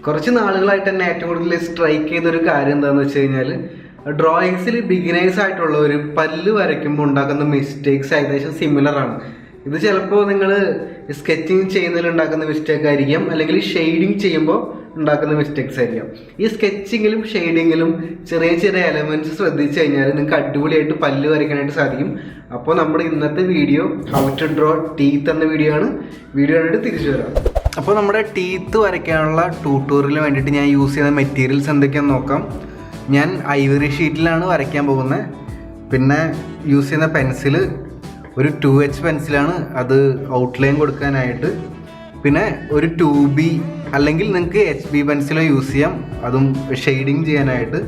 കുറച്ച് നാളുകളായിട്ട് തന്നെ ഏറ്റവും കൂടുതൽ സ്ട്രൈക്ക് ചെയ്തൊരു കാര്യം എന്താണെന്ന് വെച്ച് കഴിഞ്ഞാൽ ഡ്രോയിങ്സിൽ ബിഗിനേഴ്സ് ആയിട്ടുള്ള ഒരു പല്ല് വരയ്ക്കുമ്പോൾ ഉണ്ടാക്കുന്ന മിസ്റ്റേക്സ് ഏകദേശം സിമിലർ ആണ്. ഇത് ചിലപ്പോൾ നിങ്ങൾ സ്കെച്ചിങ് ചെയ്യുന്നതിൽ ഉണ്ടാക്കുന്ന മിസ്റ്റേക്ക് ആയിരിക്കാം, അല്ലെങ്കിൽ ഷെയ്ഡിങ് ചെയ്യുമ്പോൾ ഉണ്ടാക്കുന്ന മിസ്റ്റേക്സ് ആയിരിക്കാം. ഈ സ്കെച്ചിങ്ങിലും ഷെയ്ഡിങ്ങിലും ചെറിയ ചെറിയ എലമെൻറ്റ്സ് ശ്രദ്ധിച്ചു കഴിഞ്ഞാൽ നിങ്ങൾക്ക് അടിപൊളിയായിട്ട് പല്ല് വരയ്ക്കാനായിട്ട് സാധിക്കും. അപ്പോൾ നമ്മുടെ ഇന്നത്തെ video how to draw teeth എന്ന വീഡിയോ കണ്ടിട്ട് തിരിച്ചു വരാം. അപ്പോൾ നമ്മുടെ ടീത്ത് വരയ്ക്കാനുള്ള ട്യൂട്ടോറിയലിന് വേണ്ടിയിട്ട് ഞാൻ യൂസ് ചെയ്യുന്ന മെറ്റീരിയൽസ് എന്തൊക്കെയാണെന്ന് നോക്കാം. ഞാൻ ഐവറി ഷീറ്റിലാണ് വരയ്ക്കാൻ പോകുന്നത്. പിന്നെ യൂസ് ചെയ്യുന്ന പെൻസിൽ ഒരു 2H പെൻസിലാണ്, അത് ഔട്ട്ലൈൻ കൊടുക്കാനായിട്ട്. പിന്നെ ഒരു 2B അല്ലെങ്കിൽ നിങ്ങൾക്ക് HB പെൻസിലോ യൂസ് ചെയ്യാം, അതും ഷെയ്ഡിങ് ചെയ്യാനായിട്ട്.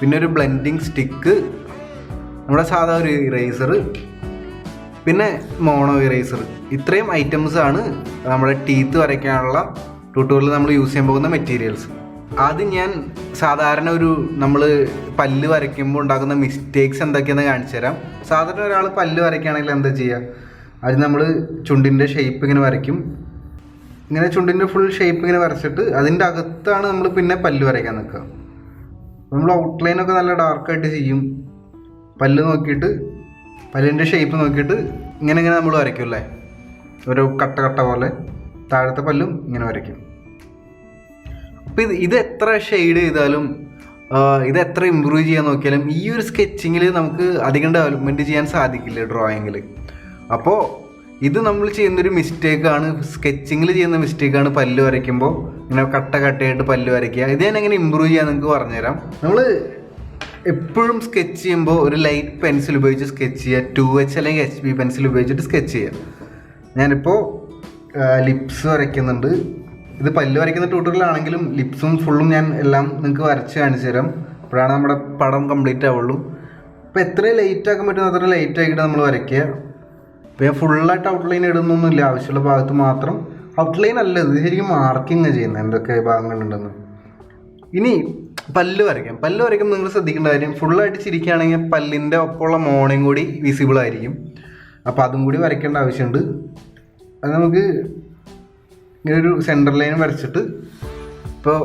പിന്നെ ഒരു ബ്ലെൻഡിങ് സ്റ്റിക്ക്, നമ്മുടെ സാധാ ഒരു ഇറേസർ, പിന്നെ മോണോ ഇറേസർ. ഇത്രയും ഐറ്റംസ് ആണ് നമ്മുടെ ടീത്ത് വരയ്ക്കാനുള്ള ട്യൂട്ടോറിയൽ നമ്മൾ യൂസ് ചെയ്യാൻ പോകുന്ന മെറ്റീരിയൽസ്. ആദ്യം ഞാൻ സാധാരണ നമ്മൾ പല്ല് വരയ്ക്കുമ്പോൾ ഉണ്ടാക്കുന്ന മിസ്റ്റേക്സ് എന്തൊക്കെയാണെന്ന് കാണിച്ചു തരാം. സാധാരണ ഒരാൾ പല്ല് വരയ്ക്കുകയാണെങ്കിൽ എന്താ ചെയ്യുക, അത് നമ്മൾ ചുണ്ടിൻ്റെ ഷേപ്പ് ഇങ്ങനെ വരയ്ക്കും. ഇങ്ങനെ ചുണ്ടിൻ്റെ ഫുൾ ഷേപ്പ് ഇങ്ങനെ വരച്ചിട്ട് അതിൻ്റെ അകത്താണ് നമ്മൾ പിന്നെ പല്ല് വരയ്ക്കാൻ നിൽക്കുക. നമ്മൾ ഔട്ട്ലൈനൊക്കെ നല്ല ഡാർക്കായിട്ട് ചെയ്യും. പല്ല് നോക്കിയിട്ട് പല്ലിൻ്റെ ഷേപ്പ് നോക്കിയിട്ട് ഇങ്ങനെ നമ്മൾ വരയ്ക്കും അല്ലേ, ഒരു കട്ട പോലെ താഴത്തെ പല്ലും ഇങ്ങനെ വരയ്ക്കും. അപ്പോൾ ഇത് എത്ര ഷെയ്ഡ് ചെയ്താലും ഇത് എത്ര ഇമ്പ്രൂവ് ചെയ്യാൻ നോക്കിയാലും ഈ ഒരു സ്കെച്ചിങ്ങിൽ നമുക്ക് അധികം ഡെവലപ്മെൻറ്റ് ചെയ്യാൻ സാധിക്കില്ല ഡ്രോയിങ്ങിൽ. അപ്പോൾ ഇത് നമ്മൾ ചെയ്യുന്നൊരു മിസ്റ്റേക്കാണ്, സ്കെച്ചിങ്ങിൽ ചെയ്യുന്ന മിസ്റ്റേക്കാണ് പല്ല് വരയ്ക്കുമ്പോൾ ഇങ്ങനെ കട്ടയായിട്ട് പല്ല് വരയ്ക്കുക. ഇത് ഞാൻ എങ്ങനെ ഇമ്പ്രൂവ് ചെയ്യാൻ നിങ്ങൾക്ക് പറഞ്ഞുതരാം. നമ്മൾ എപ്പോഴും സ്കെച്ച് ചെയ്യുമ്പോൾ ഒരു ലൈറ്റ് പെൻസിൽ ഉപയോഗിച്ച് സ്കെച്ച് ചെയ്യുക, 2H അല്ലെങ്കിൽ HB പെൻസിൽ ഉപയോഗിച്ചിട്ട് സ്കെച്ച് ചെയ്യുക. ഞാനിപ്പോൾ ലിപ്സ് വരയ്ക്കുന്നുണ്ട്. ഇത് പല്ല് വരയ്ക്കുന്ന ട്യൂട്ടോറിയലാണെങ്കിലും ലിപ്സും ഫുള്ളും ഞാൻ എല്ലാം നിങ്ങൾക്ക് വരച്ച് കാണിച്ചു തരാം. അപ്പോഴാണ് നമ്മുടെ പടം കംപ്ലീറ്റ് ആവുള്ളൂ. അപ്പോൾ എത്രയും ലൈറ്റ് ആക്കാൻ പറ്റുമോ അത്ര ലൈറ്റ് ആക്കിയിട്ട് നമ്മൾ വരയ്ക്കുക. ഇപ്പോൾ ഞാൻ ഫുള്ളായിട്ട് ഔട്ട്ലൈൻ ഇടുന്നൊന്നുമില്ല, ആവശ്യമുള്ള ഭാഗത്ത് മാത്രം. ഔട്ട്ലൈൻ അല്ല, ഇത് ശരിക്കും മാർക്കിങ് ചെയ്യുന്നത് എന്തൊക്കെ ഭാഗങ്ങളുണ്ടെന്ന്. ഇനി പല്ല് വരയ്ക്കുമ്പോൾ നിങ്ങൾ ശ്രദ്ധിക്കേണ്ട കാര്യം, ഫുള്ളായിട്ട് ചിരിക്കുകയാണെങ്കിൽ പല്ലിൻ്റെ ഒപ്പമുള്ള മോണയും കൂടി വിസിബിൾ ആയിരിക്കും. അപ്പോൾ അതും കൂടി വരയ്ക്കേണ്ട ആവശ്യമുണ്ട്. അത് നമുക്ക് ഇങ്ങനെ ഒരു സെൻറ്റർ ലൈൻ വരച്ചിട്ട്, ഇപ്പോൾ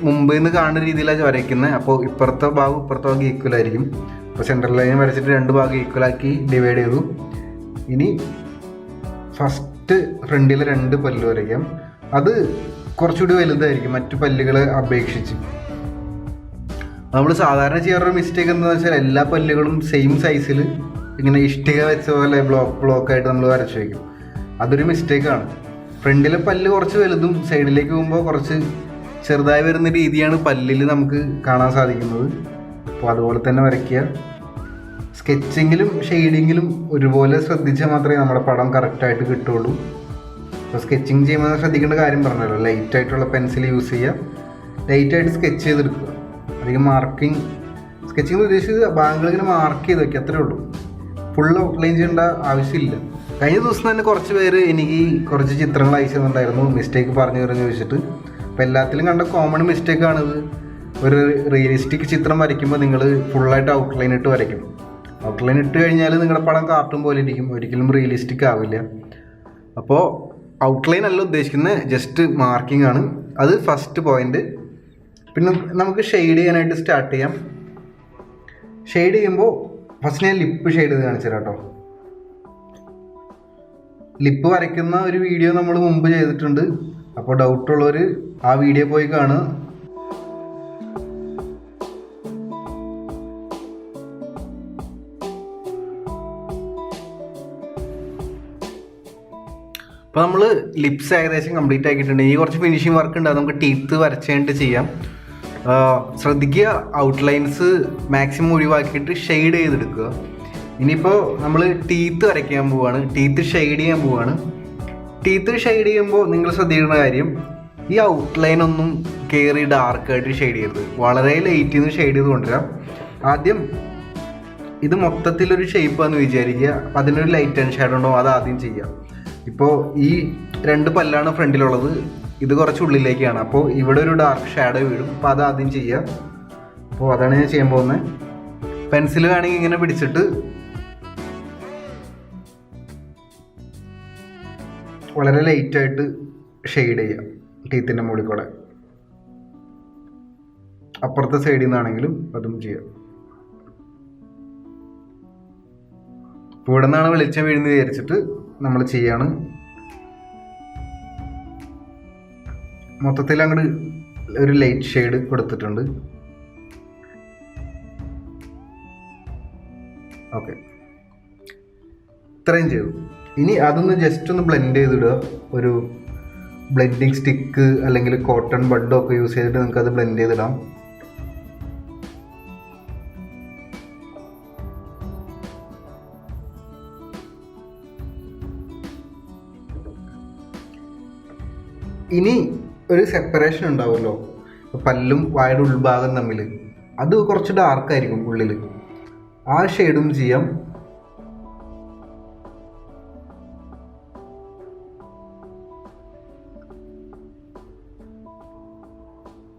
മുമ്പിൽ നിന്ന് കാണുന്ന രീതിയിലാണ് വരയ്ക്കുന്നത്. അപ്പോൾ ഇപ്പുറത്തെ ഭാഗം ഈക്വൽ ആയിരിക്കും. അപ്പോൾ സെൻറ്റർ ലൈൻ വരച്ചിട്ട് രണ്ട് ഭാഗം ഈക്വലാക്കി ഡിവൈഡ് ചെയ്തു. ഇനി ഫസ്റ്റ് ഫ്രണ്ടിലെ 2 പല്ല് വരയ്ക്കാം. അത് കുറച്ചുകൂടി വലുതായിരിക്കും മറ്റു പല്ലുകളെ അപേക്ഷിച്ച്. നമ്മൾ സാധാരണ ചെയ്യാറൊരു മിസ്റ്റേക്ക് എന്താണെന്ന് വെച്ചാൽ എല്ലാ പല്ലുകളും സെയിം സൈസിൽ ഇങ്ങനെ ഇഷ്ടിക വെച്ച പോലെ ബ്ലോക്കായിട്ട് നമ്മൾ വരച്ച് വയ്ക്കും. അതൊരു മിസ്റ്റേക്കാണ്. ഫ്രണ്ടിലെ പല്ല് കുറച്ച് വലുതും സൈഡിലേക്ക് പോകുമ്പോൾ കുറച്ച് ചെറുതായി വരുന്ന രീതിയാണ് പല്ലിൽ നമുക്ക് കാണാൻ സാധിക്കുന്നത്. അപ്പോൾ അതുപോലെ തന്നെ വരയ്ക്കുക. സ്കെച്ചിങ്ങിലും ഷെയ്ഡിങ്ങിലും ഒരുപോലെ ശ്രദ്ധിച്ചാൽ മാത്രമേ നമ്മുടെ പടം കറക്റ്റായിട്ട് കിട്ടുള്ളൂ. അപ്പോൾ സ്കെച്ചിങ് ചെയ്യുമ്പോൾ ശ്രദ്ധിക്കേണ്ട കാര്യം പറഞ്ഞല്ലോ, ലൈറ്റായിട്ടുള്ള പെൻസിൽ യൂസ് ചെയ്യുക, ലൈറ്റായിട്ട് സ്കെച്ച് ചെയ്തെടുക്കുക. അധികം സ്കെച്ചിങ് ഉദ്ദേശിച്ചത് ഭാഗങ്ങൾ ഇങ്ങനെ മാർക്ക് ചെയ്ത് വയ്ക്കുക, അത്രേ ഉള്ളൂ. ഫുൾ ഔട്ട്ലൈൻ ചെയ്യേണ്ട ആവശ്യമില്ല. കഴിഞ്ഞ ദിവസം തന്നെ കുറച്ച് പേര് എനിക്ക് കുറച്ച് ചിത്രങ്ങൾ അയച്ചു തന്നിട്ടുണ്ടായിരുന്നു, മിസ്റ്റേക്ക് പറഞ്ഞു ചോദിച്ചിട്ട്. അപ്പോൾ എല്ലാത്തിലും കണ്ട കോമൺ മിസ്റ്റേക്കാണിത്. ഒരു റിയലിസ്റ്റിക് ചിത്രം വരയ്ക്കുമ്പോൾ നിങ്ങൾ ഫുള്ളായിട്ട് ഔട്ട്ലൈൻ ഇട്ട് വരയ്ക്കും. ഔട്ട്ലൈൻ ഇട്ട് കഴിഞ്ഞാൽ നിങ്ങളുടെ പടം കാർട്ടൂൺ പോലെ ഇരിക്കും, ഒരിക്കലും റിയലിസ്റ്റിക് ആവില്ല. അപ്പോൾ ഔട്ട്ലൈൻ അല്ല ഉദ്ദേശിക്കുന്നത്, ജസ്റ്റ് മാർക്കിംഗ് ആണ്. അത് ഫസ്റ്റ് പോയിന്റ്. പിന്നെ നമുക്ക് ഷെയ്ഡ് ചെയ്യാനായിട്ട് സ്റ്റാർട്ട് ചെയ്യാം. ഷെയ്ഡ് ചെയ്യുമ്പോൾ ഫസ്റ്റ് ഞാൻ ലിപ്പ് ഷെയ്ഡ് ചെയ്ത് കാണിച്ചു തരാം കേട്ടോ. ലിപ്പ് വരയ്ക്കുന്ന ഒരു വീഡിയോ നമ്മൾ മുമ്പ് ചെയ്തിട്ടുണ്ട്. അപ്പോൾ ഡൗട്ടുള്ളവർ ആ വീഡിയോ പോയി കാണുക. അപ്പോൾ നമ്മൾ ലിപ്സ് ഏകദേശം കംപ്ലീറ്റ് ആക്കിയിട്ടുണ്ട്. ഈ കുറച്ച് ഫിനിഷിങ് വർക്ക് ഉണ്ട്, അത് നമുക്ക് ടീത്ത് വരച്ച് കഴിഞ്ഞിട്ട് ചെയ്യാം. ശ്രദ്ധിക്കുക, ഔട്ട്ലൈൻസ് മാക്സിമം ഒഴിവാക്കിയിട്ട് ഷെയ്ഡ് ചെയ്തെടുക്കുക. ഇനിയിപ്പോൾ നമ്മൾ ടീത്ത് വരയ്ക്കാൻ പോവുകയാണ്, ടീത്ത് ഷെയ്ഡ് ചെയ്യാൻ പോവുകയാണ്. ടീത്ത് ഷെയ്ഡ് ചെയ്യുമ്പോൾ നിങ്ങൾ ശ്രദ്ധിക്കേണ്ട കാര്യം, ഈ ഔട്ട്ലൈനൊന്നും കയറി ഡാർക്കായിട്ട് ഷെയ്ഡ് ചെയ്യരുത്. വളരെ ലൈറ്റിൽ നിന്ന് ഷെയ്ഡ് ചെയ്ത് കൊണ്ടുവരാം. ആദ്യം ഇത് മൊത്തത്തിലൊരു ഷേപ്പാന്ന് വിചാരിക്കുക, അപ്പം അതിനൊരു ലൈറ്റ് ആൻഡ് ഷാഡോ ഉണ്ടോ അത് ആദ്യം ചെയ്യുക. ഇപ്പോൾ ഈ 2 പല്ലാണ് ഫ്രണ്ടിലുള്ളത്, ഇത് കുറച്ച് ഉള്ളിലേക്കാണ്. അപ്പോൾ ഇവിടെ ഒരു ഡാർക്ക് ഷാഡോ വീഴും, അപ്പോൾ അത് ആദ്യം ചെയ്യുക. അപ്പോൾ അതാണ് ഞാൻ ചെയ്യാൻ പോകുന്നത്. പെൻസിൽ വേണമെങ്കിൽ ഇങ്ങനെ പിടിച്ചിട്ട് വളരെ ലൈറ്റായിട്ട് ഷെയ്ഡ് ചെയ്യുക ടീത്തിൻ്റെ മുകളിൽ കൂടെ. അപ്പുറത്തെ സൈഡിൽ നിന്നാണെങ്കിലും അതും ചെയ്യാം. ഇവിടെ നിന്നാണ് വെളിച്ചം വീഴുന്നത് വിചാരിച്ചിട്ട് നമ്മൾ ചെയ്യാണ്. മൊത്തത്തിൽ അങ്ങോട്ട് ഒരു ലൈറ്റ് ഷെയ്ഡ് കൊടുത്തിട്ടുണ്ട്. ഓക്കെ, ഇത്രയും ചെയ്തു. ഇനി അതൊന്ന് ജസ്റ്റ് ഒന്ന് ബ്ലെൻഡ് ചെയ്തിടുക. ഒരു ബ്ലെൻഡിങ് സ്റ്റിക്ക് അല്ലെങ്കിൽ കോട്ടൺ ബഡോ ഒക്കെ യൂസ് ചെയ്തിട്ട് നിങ്ങൾക്ക് അത് ബ്ലെൻഡ് ചെയ്തിടാം. ഇനി ഒരു സെപ്പറേഷൻ ഉണ്ടാവുമല്ലോ പല്ലും വായുടെ ഉൾഭാഗം തമ്മിൽ, അത് കുറച്ച് ഡാർക്കായിരിക്കും ഉള്ളിൽ. ആ ഷെയ്ഡും ചെയ്യാം.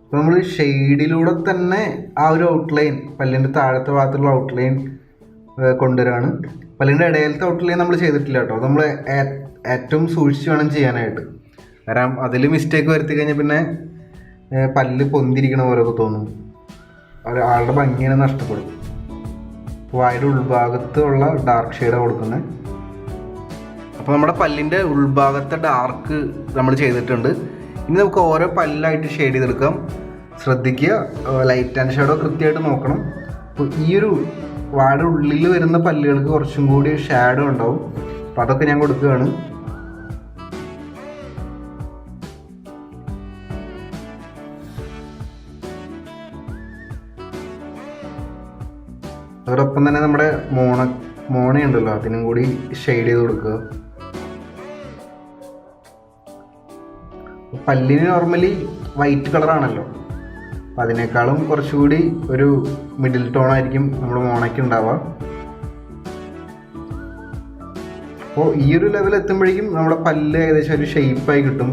അപ്പോൾ നമ്മൾ ഷെയ്ഡിലൂടെ തന്നെ ആ ഒരു ഔട്ട്ലൈൻ, പല്ലിൻ്റെ താഴത്തെ ഭാഗത്തുള്ള ഔട്ട്ലൈൻ കൊണ്ടുവരാണ്. പല്ലിൻ്റെ ഇടയിലത്തെ ഔട്ട്ലൈൻ നമ്മൾ ചെയ്തിട്ടില്ല കേട്ടോ. നമ്മൾ ഏറ്റവും സൂക്ഷിച്ച് വേണം ചെയ്യാനായിട്ട്. കാരണം അതിൽ മിസ്റ്റേക്ക് വരുത്തി കഴിഞ്ഞാൽ പിന്നെ പല്ല് പൊന്തിരിക്കണ പോലെയൊക്കെ തോന്നും, ആളുടെ ഭംഗിയെ നഷ്ടപ്പെടും. വായുടെ ഉൾഭാഗത്തുള്ള ഡാർക്ക് ഷെയ്ഡാണ് കൊടുക്കുന്നത്. അപ്പോൾ നമ്മുടെ പല്ലിൻ്റെ ഉൾഭാഗത്തെ ഡാർക്ക് നമ്മൾ ചെയ്തിട്ടുണ്ട്. ഇനി നമുക്ക് ഓരോ പല്ലായിട്ട് ഷെയ്ഡ് ചെയ്തെടുക്കാം. ശ്രദ്ധിക്കുക, ലൈറ്റ് ആൻഡ് ഷാഡോ കൃത്യമായിട്ട് നോക്കണം. അപ്പോൾ ഈ ഒരു വായുടെ ഉള്ളിൽ വരുന്ന പല്ലുകൾക്ക് കുറച്ചും കൂടി ഷാഡോ ഉണ്ടാവും. അപ്പോൾ അതൊക്കെ ഞാൻ കൊടുക്കുകയാണ്. അതോടൊപ്പം തന്നെ നമ്മുടെ മോണയുണ്ടല്ലോ അതിനും കൂടി ഷെയ്ഡ് ചെയ്ത് കൊടുക്കുക. പല്ലിന് നോർമലി വൈറ്റ് കളറാണല്ലോ, അപ്പം അതിനേക്കാളും കുറച്ചുകൂടി ഒരു മിഡിൽ ടോൺ ആയിരിക്കും നമ്മുടെ മോണയ്ക്ക് ഉണ്ടാവുക. അപ്പോൾ ഈ ഒരു ലെവൽ എത്തുമ്പോഴേക്കും നമ്മുടെ പല്ല് ഏകദേശം ഒരു ഷേപ്പായി കിട്ടും.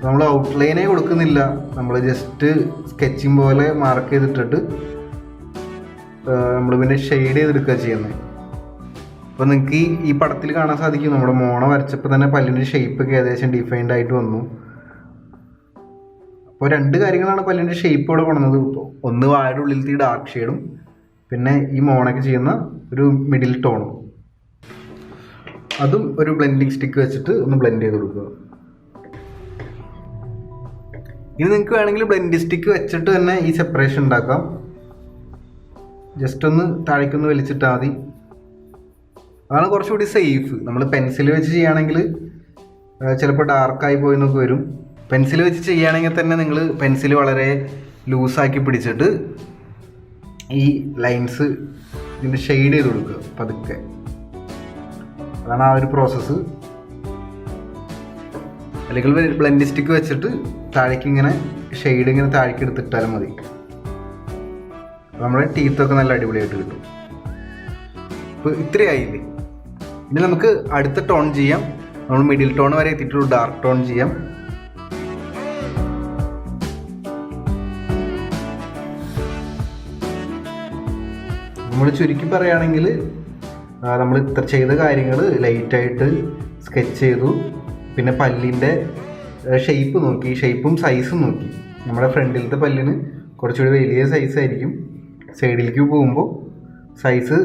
നമ്മൾ ഔട്ട്ലൈനേ കൊടുക്കുന്നില്ല, നമ്മൾ ജസ്റ്റ് സ്കെച്ചിങ് പോലെ മാർക്ക് ചെയ്തിട്ടിട്ട് നമ്മൾ പിന്നെ ഷെയ്ഡ് ചെയ്തെടുക്കുക ചെയ്യുന്നത്. അപ്പോൾ നിങ്ങൾക്ക് ഈ പടത്തിൽ കാണാൻ സാധിക്കും നമ്മുടെ മോണ വരച്ചപ്പോൾ തന്നെ പല്ലിൻ്റെ ഷേപ്പൊക്കെ ഏകദേശം ഡിഫൈൻഡ് ആയിട്ട് വന്നു. അപ്പോൾ രണ്ട് കാര്യങ്ങളാണ് പല്ലിൻ്റെ ഷേപ്പ് ഇവിടെ കൊണ്ടുവന്നത്. ഇപ്പോൾ ഒന്ന് വായുടെ ഉള്ളിലത്തെ ഡാർക്ക് ഷെയ്ഡും പിന്നെ ഈ മോണയ്ക്ക് ചെയ്യുന്ന ഒരു മിഡിൽ ടോണും. അതും ഒരു ബ്ലെൻഡിങ് സ്റ്റിക്ക് വെച്ചിട്ട് ഒന്ന് ബ്ലെൻഡ് ചെയ്ത് കൊടുക്കുക. ഇനി നിങ്ങൾക്ക് വേണമെങ്കിൽ ബ്ലെൻഡ് സ്റ്റിക്ക് വെച്ചിട്ട് തന്നെ ഈ സെപ്പറേഷൻ ഉണ്ടാക്കാം. ജസ്റ്റ് ഒന്ന് താഴേക്കൊന്ന് വലിച്ചിട്ടാൽ മതി. അതാണ് കുറച്ചുകൂടി സേഫ്. നമ്മൾ പെൻസിൽ വെച്ച് ചെയ്യുകയാണെങ്കിൽ ചിലപ്പോൾ ഡാർക്കായി പോയി എന്നൊക്കെ വരും. പെൻസിൽ വെച്ച് ചെയ്യുകയാണെങ്കിൽ തന്നെ നിങ്ങൾ പെൻസിൽ വളരെ ലൂസാക്കി പിടിച്ചിട്ട് ഈ ലൈൻസ് ഇതിൻ്റെ ഷെയ്ഡ് ചെയ്ത് കൊടുക്കുക പതുക്കെ. അതാണ് ആ ഒരു പ്രോസസ്സ്. അല്ലെങ്കിൽ ബ്ലെൻഡ് സ്റ്റിക്ക് വെച്ചിട്ട് താഴേക്ക് ഇങ്ങനെ ഷെയ്ഡ് ഇങ്ങനെ താഴേക്ക് എടുത്തിട്ടാലും മതി. നമ്മുടെ ടീത്തൊക്കെ നല്ല അടിപൊളിയായിട്ട് കിട്ടും. ഇപ്പോൾ ഇത്രയായില്ലേ. ഇനി നമുക്ക് അടുത്ത ടോൺ ചെയ്യാം. നമ്മൾ മിഡിൽ ടോൺ വരെ എത്തിയിട്ടുള്ള ഡാർക്ക് ടോൺ ചെയ്യാം. നമ്മൾ ചുരുക്കി പറയുകയാണെങ്കിൽ നമ്മൾ ഇത്ര ചെയ്ത കാര്യങ്ങൾ ലൈറ്റായിട്ട് സ്കെച്ച് ചെയ്തു. പിന്നെ പല്ലിൻ്റെ ഷേപ്പ് നോക്കി, ഷേപ്പും സൈസും നോക്കി. നമ്മുടെ ഫ്രണ്ടിലത്തെ പല്ലിന് കുറച്ചുകൂടി വലിയ സൈസായിരിക്കും, സൈഡിലേക്ക് പോകുമ്പോൾ സൈസ്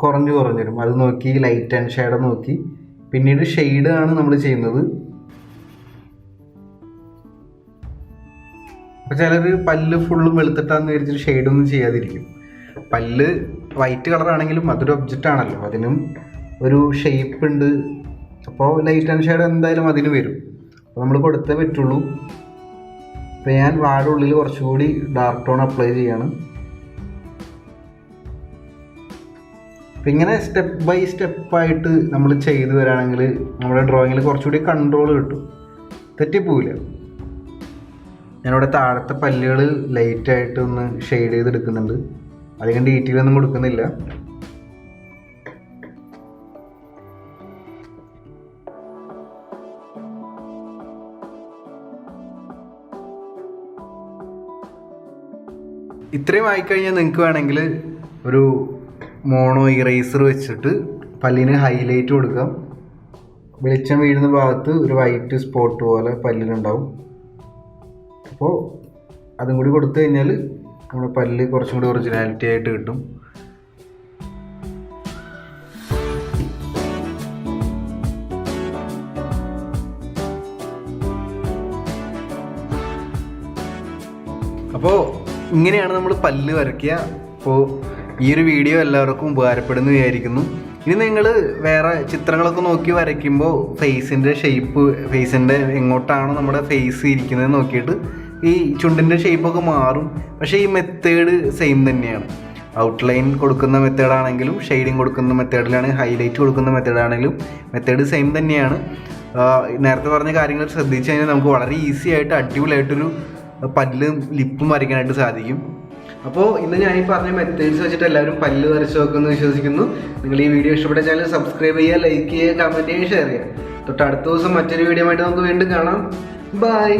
കുറഞ്ഞു വരും. അത് നോക്കി ലൈറ്റ് ആൻഡ് ഷാഡോ നോക്കി പിന്നീട് ഷെയ്ഡ് ആണ് നമ്മൾ ചെയ്യുന്നത്. അപ്പോൾ ചിലർ പല്ല് ഫുള്ളും വെളുത്തിട്ടാന്ന് വിചാരിച്ചിട്ട് ഷെയ്ഡൊന്നും ചെയ്യാതിരിക്കും. പല്ല് വൈറ്റ് കളറാണെങ്കിലും അതൊരു ഒബ്ജക്റ്റ് ആണല്ലോ, അതിനും ഒരു ഷേപ്പ് ഉണ്ട്. അപ്പോൾ ലൈറ്റ് ആൻഡ് ഷാഡോ എന്തായാലും അതിന് വരും. അപ്പോൾ നമ്മൾ കൊടുത്തേ പറ്റുള്ളൂ. അപ്പോൾ ഞാൻ വായുടെ ഉള്ളിൽ കുറച്ചുകൂടി ഡാർക്ക് ടോൺ അപ്ലൈ ചെയ്യാണ്. അപ്പം ഇങ്ങനെ സ്റ്റെപ്പ് ബൈ സ്റ്റെപ്പായിട്ട് നമ്മൾ ചെയ്തു വരികയാണെങ്കിൽ നമ്മുടെ ഡ്രോയിങ്ങിൽ കുറച്ചുകൂടി കൺട്രോൾ കിട്ടും, തെറ്റിപ്പോവില്ല. ഞാനിവിടെ താഴത്തെ പല്ലുകൾ ലൈറ്റായിട്ട് ഒന്ന് ഷെയ്ഡ് ചെയ്തെടുക്കുന്നുണ്ട്, അധികം ഡീറ്റെയിൽ ഒന്നും കൊടുക്കുന്നില്ല. ഇത്രയും ആയിക്കഴിഞ്ഞാൽ നിങ്ങൾക്ക് വേണമെങ്കിൽ ഒരു മോണോ ഇറേസർ വെച്ചിട്ട് പല്ലിന് ഹൈലൈറ്റ് കൊടുക്കാം. വെളിച്ചം വീഴുന്ന ഭാഗത്ത് ഒരു വൈറ്റ് സ്പോട്ട് പോലെ പല്ലിനുണ്ടാവും. അപ്പോൾ അതും കൂടി കൊടുത്തു കഴിഞ്ഞാൽ നമ്മുടെ പല്ല് കുറച്ചും കൂടി ഒറിജിനാലിറ്റി ആയിട്ട് കിട്ടും. അപ്പോൾ ഇങ്ങനെയാണ് നമ്മൾ പല്ല് വരയ്ക്കുക. അപ്പോൾ ഈ ഒരു വീഡിയോ എല്ലാവർക്കും ഉപകാരപ്പെടുന്നു വിചാരിക്കുന്നു. ഇനി നിങ്ങൾ വേറെ ചിത്രങ്ങളൊക്കെ നോക്കി വരയ്ക്കുമ്പോൾ ഫേസിൻ്റെ ഷേപ്പ്, ഫേസിൻ്റെ എങ്ങോട്ടാണോ നമ്മുടെ ഫേസ് ഇരിക്കുന്നത് നോക്കിയിട്ട് ഈ ചുണ്ടിൻ്റെ ഷേപ്പൊക്കെ മാറും. പക്ഷേ ഈ മെത്തേഡ് സെയിം തന്നെയാണ്. ഔട്ട്ലൈൻ കൊടുക്കുന്ന മെത്തേഡാണെങ്കിലും ഷെയ്ഡിങ് കൊടുക്കുന്ന മെത്തേഡിലാണെങ്കിൽ ഹൈലൈറ്റ് കൊടുക്കുന്ന മെത്തേഡാണെങ്കിലും മെത്തേഡ് സെയിം തന്നെയാണ്. നേരത്തെ പറഞ്ഞ കാര്യങ്ങൾ ശ്രദ്ധിച്ചു കഴിഞ്ഞാൽ നമുക്ക് വളരെ ഈസി ആയിട്ട് അടിപൊളിയായിട്ടൊരു പല്ലും ലിപ്പും വരയ്ക്കാനായിട്ട് സാധിക്കും. അപ്പോൾ ഇന്ന് ഞാൻ ഈ പറഞ്ഞ മെത്തേഡ്സ് വെച്ചിട്ട് എല്ലാവരും പല്ല് വരച്ച് നോക്കുമെന്ന് വിശ്വസിക്കുന്നു. നിങ്ങൾ ഈ വീഡിയോ ഇഷ്ടപ്പെട്ട ചാനൽ സബ്സ്ക്രൈബ് ചെയ്യുക, ലൈക്ക് ചെയ്യുക, കമൻറ്റ് ചെയ്യുക, ഷെയർ ചെയ്യുക. തൊട്ട് അടുത്ത ദിവസം മറ്റൊരു വീഡിയോ ആയിട്ട് നമുക്ക് വീണ്ടും കാണാം. ബൈ.